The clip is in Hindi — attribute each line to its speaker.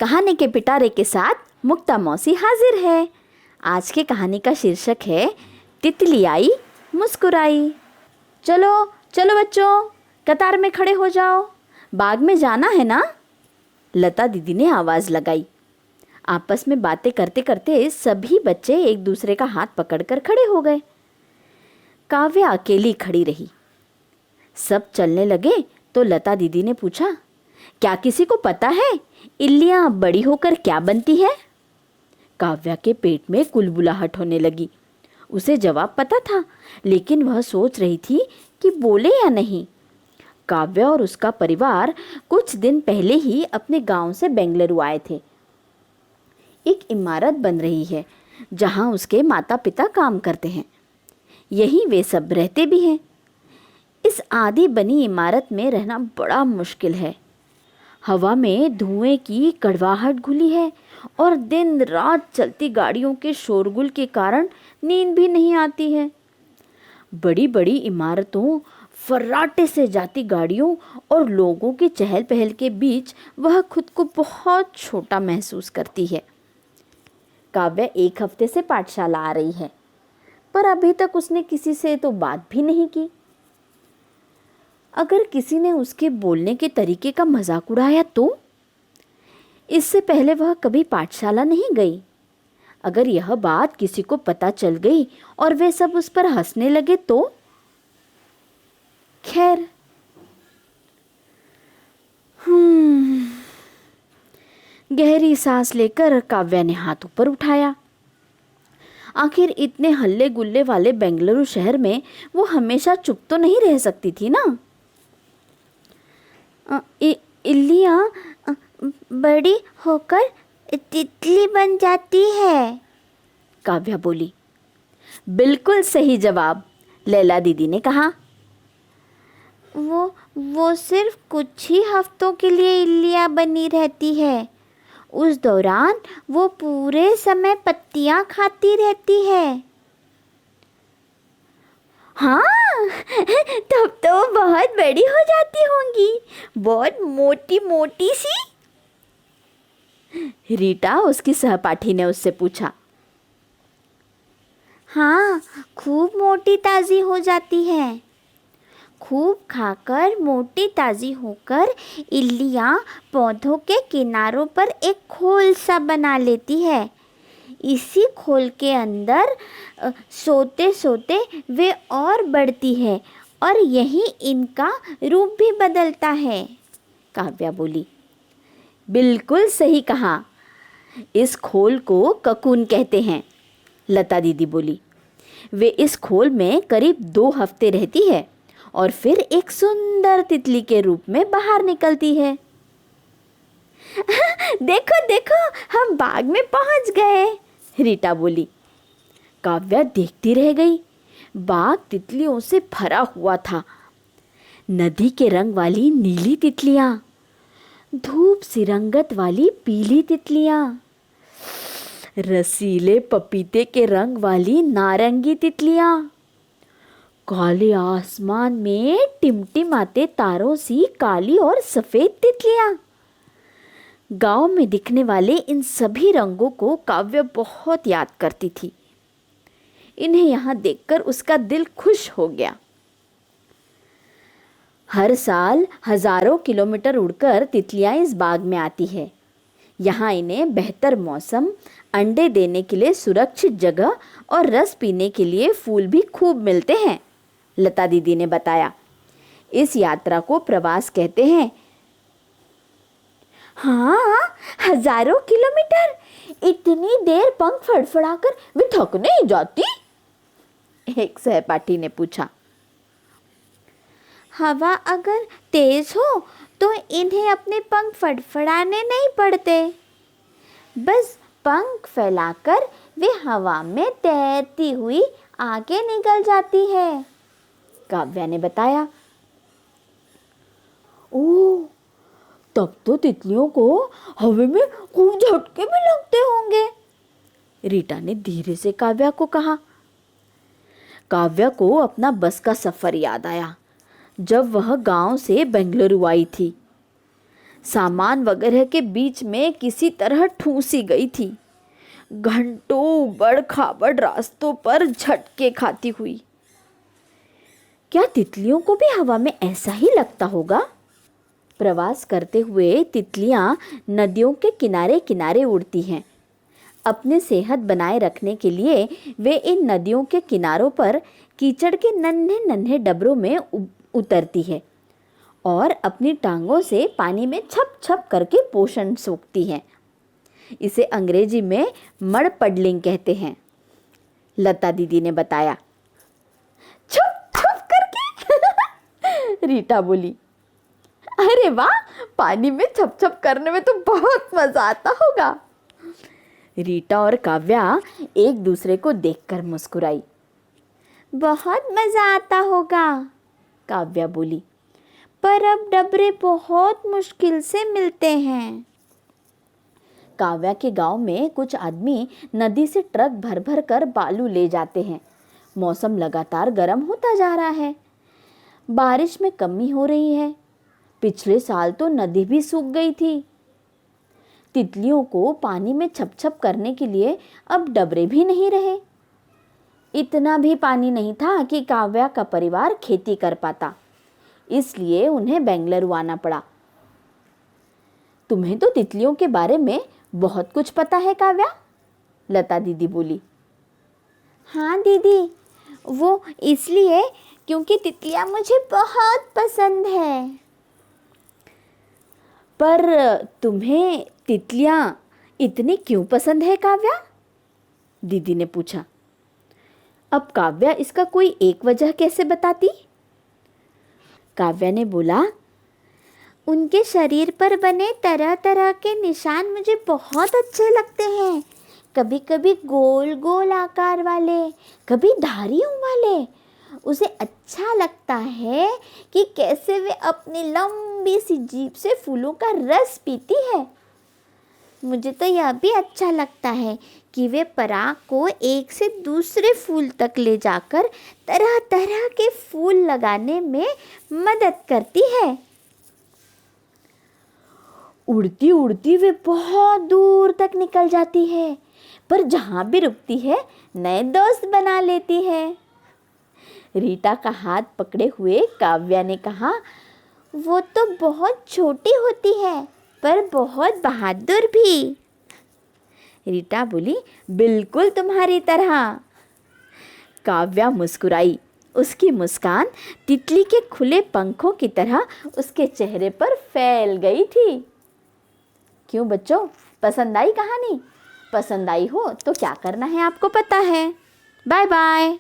Speaker 1: कहानी के पिटारे के साथ मुक्ता मौसी हाजिर है। आज की कहानी का शीर्षक है तितली आई मुस्कुराई। चलो चलो बच्चों, कतार में खड़े हो जाओ, बाग में जाना है ना? लता दीदी ने आवाज़ लगाई। आपस में बातें करते करते सभी बच्चे एक दूसरे का हाथ पकड़कर खड़े हो गए। काव्या अकेली खड़ी रही। सब चलने लगे तो लता दीदी ने पूछा, क्या किसी को पता है इल्लियाँ बड़ी होकर क्या बनती है? काव्या के पेट में कुलबुलाहट होने लगी। उसे जवाब पता था, लेकिन वह सोच रही थी कि बोले या नहीं। काव्या और उसका परिवार कुछ दिन पहले ही अपने गांव से बेंगलुरु आए थे। एक इमारत बन रही है जहां उसके माता पिता काम करते हैं। यहीं वे सब रहते भी हैं। इस आधी बनी इमारत में रहना बड़ा मुश्किल है। हवा में धुएं की कड़वाहट घुली है और दिन रात चलती गाड़ियों के शोरगुल के कारण नींद भी नहीं आती है। बड़ी बड़ी इमारतों, फर्राटे से जाती गाड़ियों और लोगों की चहल पहल के बीच वह खुद को बहुत छोटा महसूस करती है। काव्या 1 हफ्ते से पाठशाला आ रही है, पर अभी तक उसने किसी से तो बात भी नहीं की। अगर किसी ने उसके बोलने के तरीके का मजाक उड़ाया तो? इससे पहले वह कभी पाठशाला नहीं गई। अगर यह बात किसी को पता चल गई और वे सब उस पर हंसने लगे तो? खैर, गहरी सांस लेकर काव्या ने हाथ ऊपर उठाया। आखिर इतने हल्ले गुल्ले वाले बेंगलुरु शहर में वो हमेशा चुप तो नहीं रह सकती थी ना। इल्लियाँ बड़ी होकर तितली बन जाती है, काव्या बोली। बिल्कुल सही जवाब, लैला दीदी ने कहा। वो सिर्फ कुछ ही हफ्तों के लिए इल्लियाँ बनी रहती है। उस दौरान वो पूरे समय पत्तियाँ खाती रहती है। हाँ, तब तो बहुत बड़ी हो जाती होंगी, बहुत मोटी मोटी सी। रीटा, उसकी सहपाठी, ने उससे पूछा। हाँ, खूब मोटी ताज़ी हो जाती है। खूब खाकर मोटी ताज़ी होकर इल्लियाँ पौधों के किनारों पर एक खोल सा बना लेती है। इसी खोल के अंदर सोते सोते वे और बढ़ती है और यही इनका रूप भी बदलता है, काव्या बोली। बिल्कुल सही कहा। इस खोल को ककून कहते हैं, लता दीदी बोली। वे इस खोल में करीब 2 हफ्ते रहती है और फिर एक सुंदर तितली के रूप में बाहर निकलती है। देखो देखो, हम बाग में पहुंच गए, रीटा बोली। काव्या देखती रह गई। बाग तितलियों से भरा हुआ था। नदी के रंग वाली नीली तितलियां, धूप सी रंगत वाली पीली तितलियां, रसीले पपीते के रंग वाली नारंगी तितलियां, काले आसमान में टिमटिमाते तारों सी काली और सफेद तितलियां। गांव में दिखने वाले इन सभी रंगों को काव्या बहुत याद करती थी। इन्हें यहाँ देखकर उसका दिल खुश हो गया। हर साल हजारों किलोमीटर उड़कर तितलियां इस बाग में आती है। यहाँ इन्हें बेहतर मौसम, अंडे देने के लिए सुरक्षित जगह और रस पीने के लिए फूल भी खूब मिलते हैं, लता दीदी ने बताया। इस यात्रा को प्रवास कहते हैं। हाँ, हजारों किलोमीटर, इतनी देर पंख फड़फड़ाकर वे थक नहीं जाती? एक सहपाठी ने पूछा। हवा अगर तेज हो तो इन्हें अपने पंख फड़फड़ाने नहीं पड़ते। बस पंख फैलाकर वे हवा में तैरती हुई आगे निकल जाती है, काव्या ने बताया। ओह, तब तो तितलियों को हवा में खूब झटके भी लगते होंगे, रीटा ने धीरे से काव्या को कहा। काव्या को अपना बस का सफर याद आया, जब वह गांव से बेंगलुरु आई थी। सामान वगैरह के बीच में किसी तरह ठूंसी गई थी, घंटों उबड़ खाबड़ रास्तों पर झटके खाती हुई। क्या तितलियों को भी हवा में ऐसा ही लगता होगा? प्रवास करते हुए तितलियां नदियों के किनारे किनारे उड़ती हैं। अपनी सेहत बनाए रखने के लिए वे इन नदियों के किनारों पर कीचड़ के नन्हे नन्हे डबरों में उतरती है और अपनी टांगों से पानी में छप छप करके पोषण सोखती हैं। इसे अंग्रेजी में मड पडलिंग कहते हैं, लता दीदी ने बताया। छुप छुप करके रीटा बोली। अरे वाह, पानी में छप छप करने में तो बहुत मजा आता होगा। रीटा और काव्या एक दूसरे को देखकर मुस्कुराई। बहुत मजा आता होगा, काव्या बोली, पर अब डबरे बहुत मुश्किल से मिलते हैं। काव्या के गांव में कुछ आदमी नदी से ट्रक भर भर कर बालू ले जाते हैं। मौसम लगातार गर्म होता जा रहा है, बारिश में कमी हो रही है। पिछले साल तो नदी भी सूख गई थी। तितलियों को पानी में छप छप करने के लिए अब डबरे भी नहीं रहे। इतना भी पानी नहीं था कि काव्या का परिवार खेती कर पाता, इसलिए उन्हें बेंगलुरु आना पड़ा। तुम्हें तो तितलियों के बारे में बहुत कुछ पता है काव्या, लता दीदी बोली। हाँ दीदी, वो इसलिए क्योंकि तितलियां मुझे बहुत पसंद है। पर तुम्हें तितलियां इतनी क्यों पसंद है काव्या? दीदी ने पूछा। अब काव्या इसका कोई एक वजह कैसे बताती? काव्या ने बोला, उनके शरीर पर बने तरह तरह के निशान मुझे बहुत अच्छे लगते हैं। कभी कभी गोल गोल आकार वाले, कभी धारियों वाले। उसे अच्छा लगता है कि कैसे वे अपनी लंबी सी जीभ से फूलों का रस पीती है। मुझे तो यह भी अच्छा लगता है कि वे पराग को एक से दूसरे फूल तक ले जाकर तरह तरह के फूल लगाने में मदद करती है। उड़ती उड़ती वे बहुत दूर तक निकल जाती है, पर जहाँ भी रुकती है नए दोस्त बना लेती है। रीटा का हाथ पकड़े हुए काव्या ने कहा, वो तो बहुत छोटी होती है पर बहुत बहादुर भी। रीटा बोली, बिल्कुल तुम्हारी तरह। काव्या मुस्कुराई। उसकी मुस्कान तितली के खुले पंखों की तरह उसके चेहरे पर फैल गई थी। क्यों बच्चों, पसंद आई कहानी? पसंद आई हो तो क्या करना है आपको पता है। Bye bye.